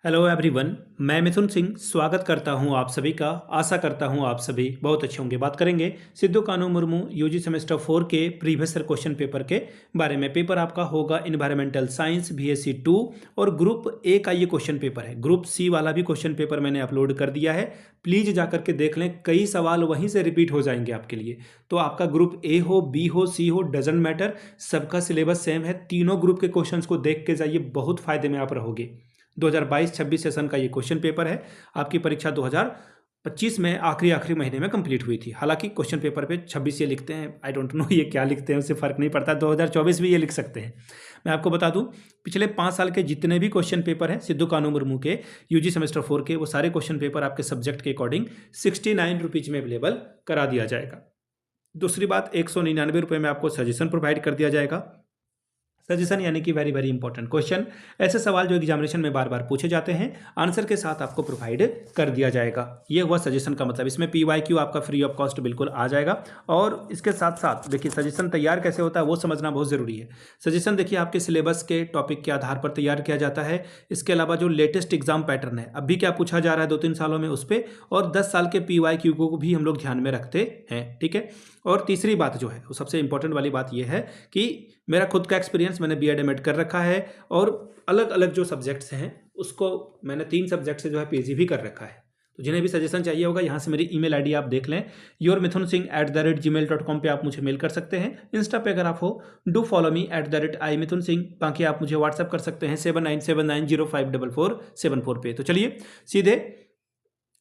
Hello everyone, मैं मिथुन सिंह स्वागत करता हूं आप सभी का। आशा करता हूं आप सभी बहुत अच्छे होंगे। बात करेंगे सिद्धू कानू मुर्मू यूजी सेमेस्टर 4 के प्रीवियस ईयर क्वेश्चन पेपर के बारे में। पेपर आपका होगा इन्वायरमेंटल साइंस बीएससी 2 और ग्रुप ए का ये क्वेश्चन पेपर है। ग्रुप सी वाला भी क्वेश्चन पेपर मैंने अपलोड कर दिया है, प्लीज़ जाकर के देख लें। कई सवाल वहीं से रिपीट हो जाएंगे आपके लिए। तो आपका ग्रुप ए हो, बी हो, सी हो, डजेंट मैटर, सबका सिलेबस सेम है। तीनों ग्रुप के क्वेश्चंस को देख के जाइए, बहुत फायदे में आप रहोगे। 2022-26 सेशन का ये क्वेश्चन पेपर है। आपकी परीक्षा 2025 में आखिरी महीने में कंप्लीट हुई थी। हालांकि क्वेश्चन पेपर पे 26 ये लिखते हैं, आई डोंट नो ये क्या लिखते हैं, उससे फ़र्क नहीं पड़ता। 2024 भी ये लिख सकते हैं। मैं आपको बता दूं, पिछले 5 साल के जितने भी क्वेश्चन पेपर हैं सिद्धू कानू मुर्मू के यूजी सेमेस्टर 4 के, वो सारे क्वेश्चन पेपर आपके सब्जेक्ट के अकॉर्डिंग 69 रुपीज़ में अवेलेबल करा दिया जाएगा। दूसरी बात, 199 रुपये में आपको सजेशन प्रोवाइड कर दिया जाएगा। सजेशन यानी कि वेरी वेरी इंपॉर्टेंट क्वेश्चन, ऐसे सवाल जो एग्जामिनेशन में बार बार पूछे जाते हैं, आंसर के साथ आपको प्रोवाइड कर दिया जाएगा। ये हुआ सजेशन का मतलब। इसमें PYQ आपका फ्री ऑफ कॉस्ट बिल्कुल आ जाएगा। और इसके साथ साथ देखिए, सजेशन तैयार कैसे होता है वो समझना बहुत ज़रूरी है। सजेशन देखिए आपके सिलेबस के टॉपिक के आधार पर तैयार किया जाता है। इसके अलावा जो लेटेस्ट एग्जाम पैटर्न है, अभी क्या पूछा जा रहा है 2-3 सालों में, उस पर, और 10 साल के PYQ को भी हम लोग ध्यान में रखते हैं। ठीक है। और तीसरी बात जो है, वो सबसे इंपॉर्टेंट वाली बात यह है कि मेरा खुद का एक्सपीरियंस, मैंने BEd MAd कर रखा है और अलग अलग जो सब्जेक्ट्स हैं उसको मैंने 3 सब्जेक्ट से जो है PG भी कर रखा है। तो जिन्हें भी सजेशन चाहिए होगा, यहाँ से मेरी ईमेल आईडी आप देख लें, yourmithunsingh@gmail.com पे आप मुझे मेल कर सकते हैं। इंस्टा पे अगर आप हो, डू फॉलो मी @imithunsingh। बाकी आप मुझे व्हाट्सअप कर सकते हैं 7979054474 पे। तो चलिए सीधे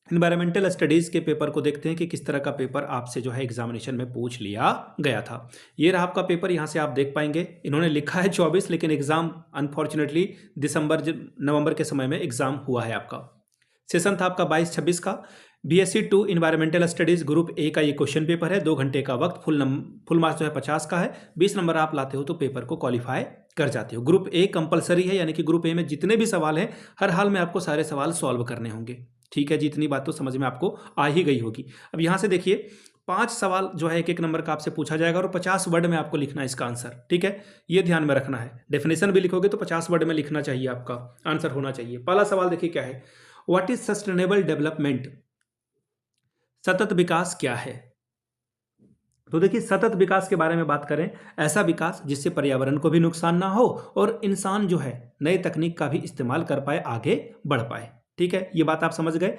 इन्वायरमेंटल स्टडीज़ के पेपर को देखते हैं कि किस तरह का पेपर आपसे जो है एग्जामिनेशन में पूछ लिया गया था। ये रहा आपका पेपर, यहाँ से आप देख पाएंगे। इन्होंने लिखा है 24, लेकिन एग्ज़ाम अनफॉर्चुनेटली नवंबर के समय में एग्ज़ाम हुआ है आपका। सेशन था आपका 22-26 का। BSc 2 environmental studies group A का ये क्वेश्चन पेपर है। 2 घंटे का वक्त, फुल मार्क्स जो है 50 का है। 20 नंबर आप लाते हो तो पेपर को क्वालिफाई कर जाते हो। ग्रुप ए कंपलसरी है, यानी कि ग्रुप ए में जितने भी सवाल हैं, हर हाल में आपको सारे सवाल सॉल्व करने होंगे। ठीक है जी, इतनी बात तो समझ में आपको आ ही गई होगी। अब यहाँ से देखिए, 5 सवाल जो है 1-1 नंबर का आपसे पूछा जाएगा और 50 वर्ड में आपको लिखना है इसका आंसर। ठीक है, ये ध्यान में रखना है। डेफिनेशन भी लिखोगे तो 50 वर्ड में लिखना चाहिए, आपका आंसर होना चाहिए। पहला सवाल देखिए क्या है, व्हाट इज सस्टेनेबल डेवलपमेंट? सतत विकास क्या है? तो देखिए, सतत विकास के बारे में बात करें, ऐसा विकास जिससे पर्यावरण को भी नुकसान ना हो और इंसान जो है नए तकनीक का भी इस्तेमाल कर पाए, आगे बढ़ पाए। ठीक है, ये बात आप समझ गए।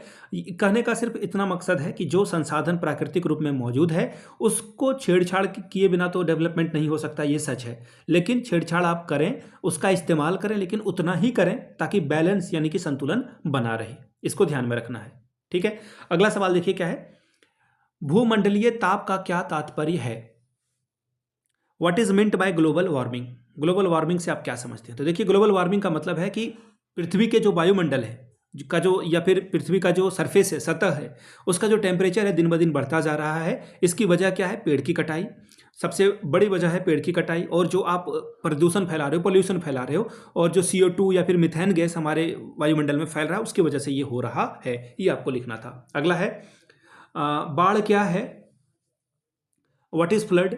कहने का सिर्फ इतना मकसद है कि जो संसाधन प्राकृतिक रूप में मौजूद है, उसको छेड़छाड़ किए बिना तो डेवलपमेंट नहीं हो सकता, ये सच है। लेकिन छेड़छाड़ आप करें, उसका इस्तेमाल करें, लेकिन उतना ही करें ताकि बैलेंस यानी कि संतुलन बना रहे। इसको ध्यान में रखना है। ठीक है, अगला सवाल देखिए क्या है, भूमंडलीय ताप का क्या तात्पर्य है? What is meant by global warming? Global warming से आप क्या समझते हैं? तो देखिए, ग्लोबल वार्मिंग का मतलब है कि पृथ्वी के जो वायुमंडल है का जो, या फिर पृथ्वी का जो सरफेस है, सतह है, उसका जो टेम्परेचर है दिन ब दिन बढ़ता जा रहा है। इसकी वजह क्या है? पेड़ की कटाई। सबसे बड़ी वजह है पेड़ की कटाई। और जो आप प्रदूषण फैला रहे हो, पोल्यूशन फैला रहे हो, और जो CO2 या फिर मिथेन गैस हमारे वायुमंडल में फैल रहा है, उसकी वजह से ये हो रहा है। ये आपको लिखना था। अगला है, बाढ़ क्या है? What is flood?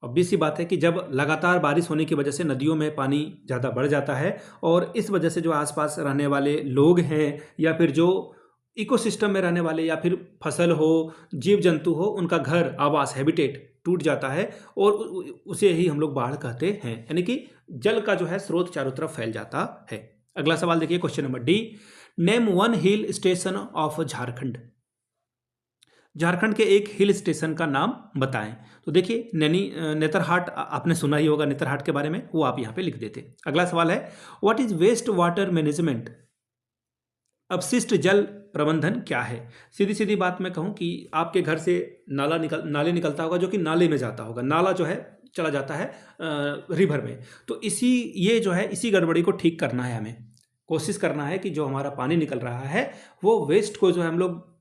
ऑब्वियस सी बात है कि जब लगातार बारिश होने की वजह से नदियों में पानी ज़्यादा बढ़ जाता है, और इस वजह से जो आसपास रहने वाले लोग हैं, या फिर जो इकोसिस्टम में रहने वाले, या फिर फसल हो, जीव जंतु हो, उनका घर, आवास, हैबिटेट टूट जाता है, और उसे ही हम लोग बाढ़ कहते हैं। यानी कि जल का जो है स्रोत चारों तरफ फैल जाता है। अगला सवाल देखिए, question number D, name 1 hill station of Jharkhand. Jharkhand के एक हिल स्टेशन का नाम बताएं। तो देखिए, नेतरहाट, आपने सुना ही होगा नेतरहाट के बारे में, वो आप यहाँ पे लिख देते। अगला सवाल है, what is waste water management? अपशिष्ट जल प्रबंधन क्या है? सीधी सीधी बात मैं कहूँ कि आपके घर से नाले निकलता होगा, जो कि नाले में जाता होगा। नाला जो है चला जाता है रिवर में। तो ये जो है, इसी गड़बड़ी को ठीक करना है हमें। कोशिश करना है कि जो हमारा पानी निकल रहा है, वो वेस्ट को जो है हम लोग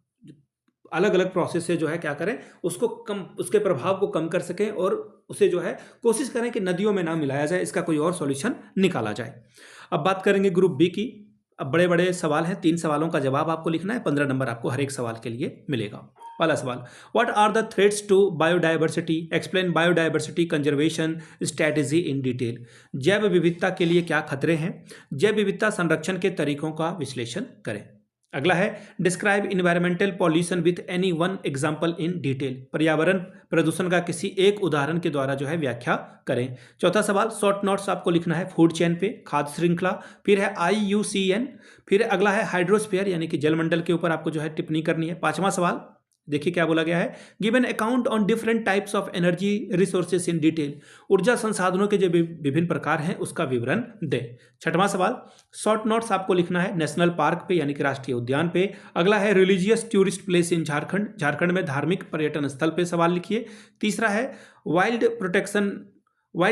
अलग अलग प्रोसेस से जो है क्या करें, उसको कम, उसके प्रभाव को कम कर सकें, और उसे जो है कोशिश करें कि नदियों में ना मिलाया जाए। इसका कोई और सॉल्यूशन निकाला जाए। अब बात करेंगे ग्रुप बी की। अब बड़े बड़े सवाल हैं, 3 सवालों का जवाब आपको लिखना है। 15 नंबर आपको हर एक सवाल के लिए मिलेगा। पहला सवाल, what are the threats to biodiversity, explain biodiversity conservation strategy in detail. जैव विविधता के लिए क्या खतरे हैं, जैव विविधता संरक्षण के तरीकों का विश्लेषण करें। अगला है describe environmental pollution with any one example in detail, पर्यावरण प्रदूषण का किसी एक उदाहरण के द्वारा जो है व्याख्या करें। चौथा सवाल, शॉर्ट नोट्स आपको लिखना है फूड चेन पे, खाद्य श्रृंखला, फिर है IUCN, फिर अगला है हाइड्रोस्फीयर यानी कि जलमंडल के ऊपर आपको जो है टिप्पणी करनी है। पांचवा सवाल देखिए क्या बोला गया है, give an account on different types of energy resources in detail, ऊर्जा संसाधनों के जो विभिन्न प्रकार हैं उसका विवरण दे। छठवां सवाल, शॉर्ट नोट्स आपको लिखना है नेशनल पार्क पे यानी कि राष्ट्रीय उद्यान पे। अगला है religious tourist place in Jharkhand, Jharkhand में धार्मिक पर्यटन स्थल पे सवाल लिखिए। तीसरा है वाइल्ड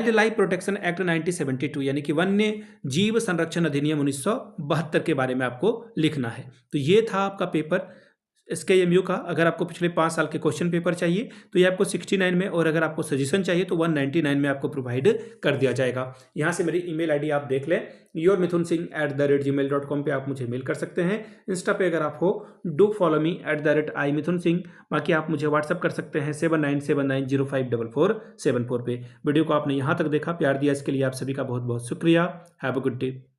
लाइफ प्रोटेक्शन एक्ट 1972 यानी कि वन्य जीव संरक्षण अधिनियम 1972 के बारे में आपको लिखना है। तो ये था आपका पेपर SKMU का। अगर आपको पिछले 5 साल के क्वेश्चन पेपर चाहिए तो ये आपको 69 में, और अगर आपको सजेशन चाहिए तो 199 में आपको प्रोवाइड कर दिया जाएगा। यहाँ से मेरी ईमेल आईडी आप देख लें, yourmithunsingh@gmail.com पे आप मुझे मेल कर सकते हैं। इंस्टा पे अगर आप हो डू फॉलो मी @imithunsingh। बाकी आप मुझे व्हाट्सअप कर सकते हैं 7979054474 पे। वीडियो को आपने यहाँ तक देखा, प्यार दिया, इसके लिए आप सभी का बहुत बहुत शुक्रिया। Have a good day.